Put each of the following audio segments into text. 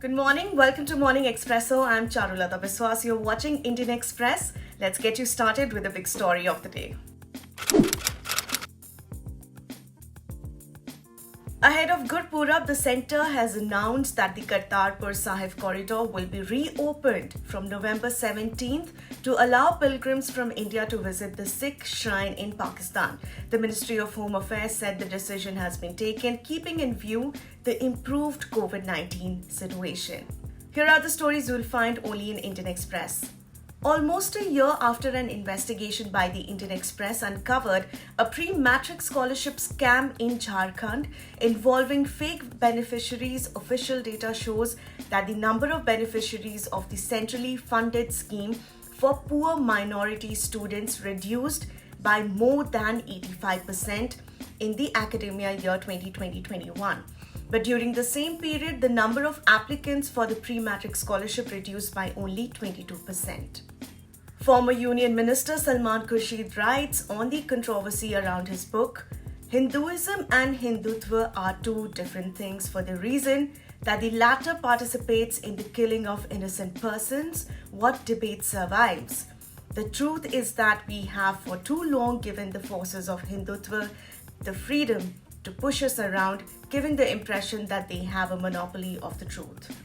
Good morning. Welcome to Morning Expresso. I'm Charulata Biswas. You're watching Indian Express. Let's get you started with the big story of the day. Ahead of Gurpurab, the centre has announced that the Kartarpur Sahib corridor will be reopened from November 17th to allow pilgrims from India to visit the Sikh shrine in Pakistan. The Ministry of Home Affairs said the decision has been taken keeping in view the improved COVID-19 situation. Here are the stories you will find only in Indian Express. Almost a year after an investigation by the Indian Express uncovered a pre-matric scholarship scam in Jharkhand involving fake beneficiaries, official data shows that the number of beneficiaries of the centrally funded scheme for poor minority students reduced by more than 85% in the academia year 2020-21. But during the same period, the number of applicants for the pre-matric scholarship reduced by only 22%. Former Union Minister Salman Khurshid writes on the controversy around his book, Hinduism and Hindutva are two different things for the reason that the latter participates in the killing of innocent persons. What debate survives? The truth is that we have for too long given the forces of Hindutva the freedom to push us around, giving the impression that they have a monopoly of the truth.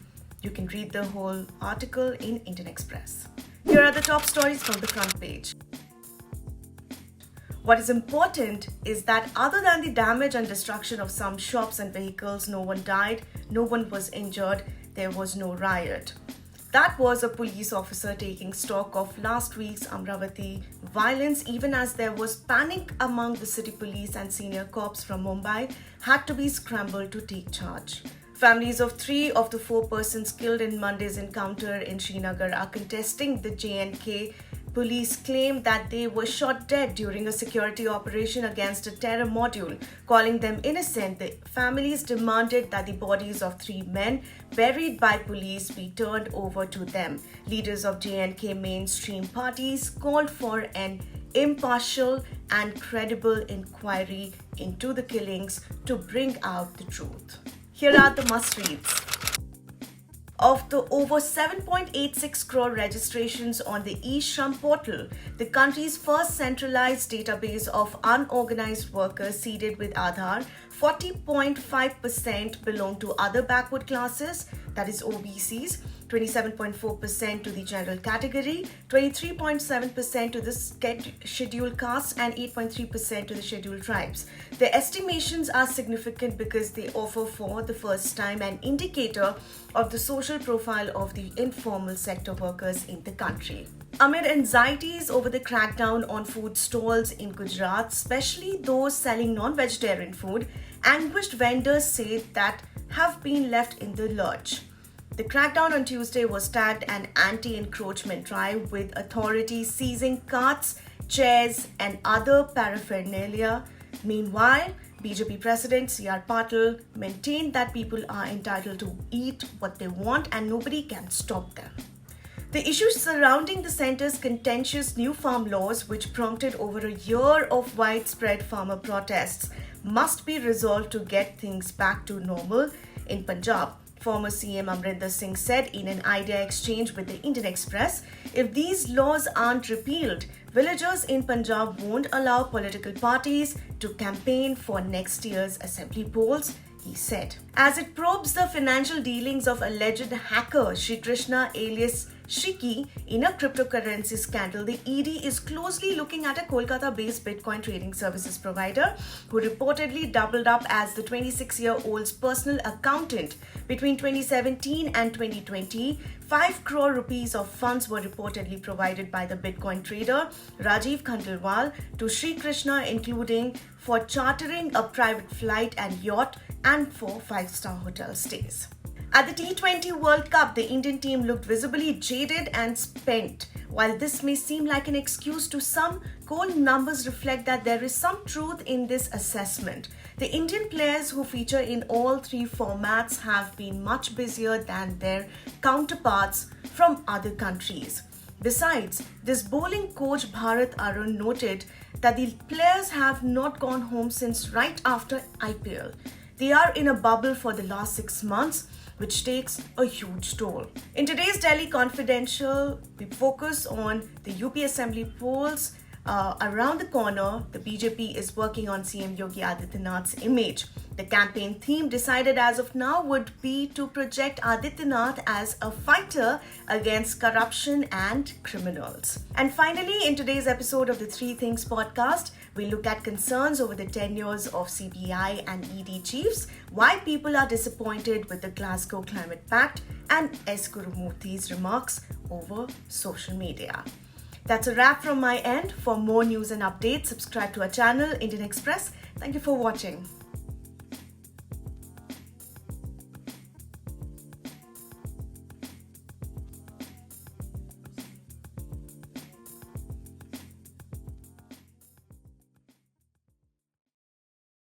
You can read the whole article in Indian Express. Here are the top stories from the front page. What is important is that other than the damage and destruction of some shops and vehicles, no one died, no one was injured, there was no riot. That was a police officer taking stock of last week's Amravati violence, even as there was panic among the city police and senior cops from Mumbai had to be scrambled to take charge. Families of 3 of the 4 persons killed in Monday's encounter in Srinagar are contesting the J&K police claim that they were shot dead during a security operation against a terror module, calling them innocent. The families demanded that the bodies of 3 men buried by police be turned over to them. Leaders of J&K mainstream parties called for an impartial and credible inquiry into the killings to bring out the truth. Here are the must-reads. Of the over 7.86 crore registrations on the eShram portal, the country's first centralized database of unorganized workers seeded with Aadhaar, 40.5% belong to other backward classes, that is OBCs, 27.4% to the general category, 23.7% to the scheduled castes, and 8.3% to the scheduled tribes. The estimations are significant because they offer for the first time an indicator of the social profile of the informal sector workers in the country. Amid anxieties over the crackdown on food stalls in Gujarat, especially those selling non-vegetarian food, anguished vendors say that have been left in the lurch. The crackdown on Tuesday was tagged an anti-encroachment drive, with authorities seizing carts, chairs and other paraphernalia. Meanwhile, BJP President C.R. Patil maintained that people are entitled to eat what they want and nobody can stop them. The issues surrounding the centre's contentious new farm laws, which prompted over a year of widespread farmer protests, must be resolved to get things back to normal in Punjab. Former CM Amrinder Singh said in an idea exchange with the Indian Express, if these laws aren't repealed, villagers in Punjab won't allow political parties to campaign for next year's assembly polls, he said. As it probes the financial dealings of alleged hacker Shri Krishna alias Shriki in a cryptocurrency scandal, the ED is closely looking at a Kolkata-based Bitcoin trading services provider who reportedly doubled up as the 26-year-old's personal accountant. Between 2017 and 2020, 5 crore rupees of funds were reportedly provided by the Bitcoin trader Rajiv Khandelwal to Shri Krishna, including for chartering a private flight and yacht and for 5-star hotel stays. At the T20 World Cup, the Indian team looked visibly jaded and spent. While this may seem like an excuse to some, cold numbers reflect that there is some truth in this assessment. The Indian players who feature in all 3 formats have been much busier than their counterparts from other countries. Besides, this bowling coach Bharat Arun noted that the players have not gone home since right after IPL. They are in a bubble for the last 6 months, which takes a huge toll. In today's Delhi Confidential, we focus on the UP Assembly polls. Around the corner, the BJP is working on CM Yogi Adityanath's image. The campaign theme decided as of now would be to project Adityanath as a fighter against corruption and criminals. And finally, in today's episode of the Three Things podcast, we look at concerns over the tenures of CBI and ED chiefs, why people are disappointed with the Glasgow Climate Pact, and S. Gurumurthy's remarks over social media. That's a wrap from my end. For more news and updates, subscribe to our channel, Indian Express. Thank you for watching.